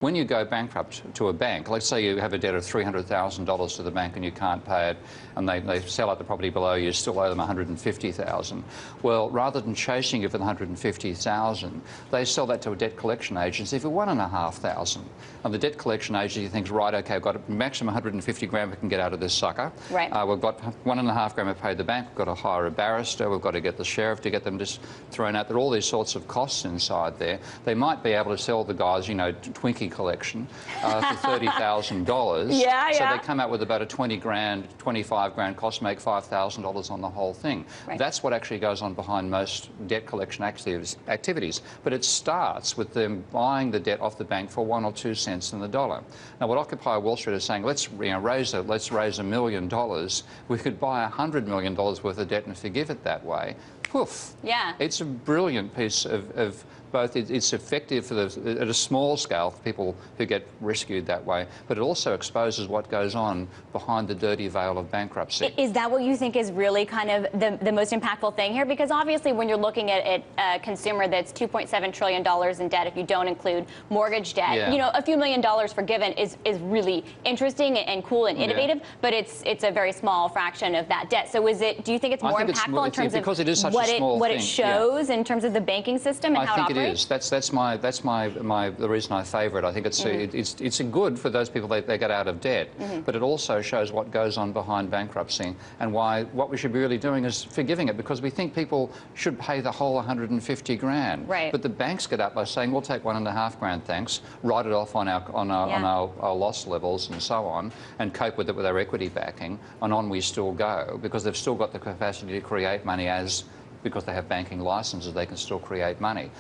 When you go bankrupt to a bank, let's say you have a debt of $300,000 to the bank and you can't pay it, and they sell out the property below you, still owe them $150,000. Well, rather than chasing you for the $150,000, they sell that to a debt collection agency for $1,500. And the debt collection agency thinks, right, okay, we've got a maximum 150 grand we can get out of this sucker. Right. We've got $1.5 grand to pay the bank. We've got to hire a barrister. We've got to get the sheriff to get them just thrown out. There are all these sorts of costs inside there. They might be able to sell the guys, you know, Twinkie collection for $30,000. Yeah. So they come out with about a 20 grand, 25 grand cost, make $5,000 on the whole thing. Right. That's what actually goes on behind most debt collection activities. But it starts with them buying the debt off the bank for 1 or 2 cents in the dollar. Now, what Occupy Wall Street is saying, let's raise $1 million. We could buy $100 million worth of debt and forgive it that way. Poof. Yeah. It's a brilliant piece of both. It's effective for at a small scale for people who get rescued that way, but it also exposes what goes on behind the dirty veil of bankruptcy. Is that what you think is really kind of the most impactful thing here? Because obviously when you're looking at a consumer that's $2.7 trillion in debt, if you don't include mortgage debt, yeah, you know, a few $1 million forgiven is really interesting and cool and innovative, but it's a very small fraction of that debt. So do you think it's more impactful in terms of because it is such what a small it thing, shows in terms of the banking system and how it operates? I think it is. That's the reason I favour it. I think it's a good for those people they get out of debt, but it also shows what goes on behind bankruptcy and why what we should be really doing is forgiving it, because we think people should pay the whole 150 grand. Right. But the banks get up by saying, we'll take 1.5 grand, thanks, write it off on our loss levels and so on, and cope with it with our equity backing, and on we still go, because they've still got the capacity to create money because they have banking licenses, they can still create money.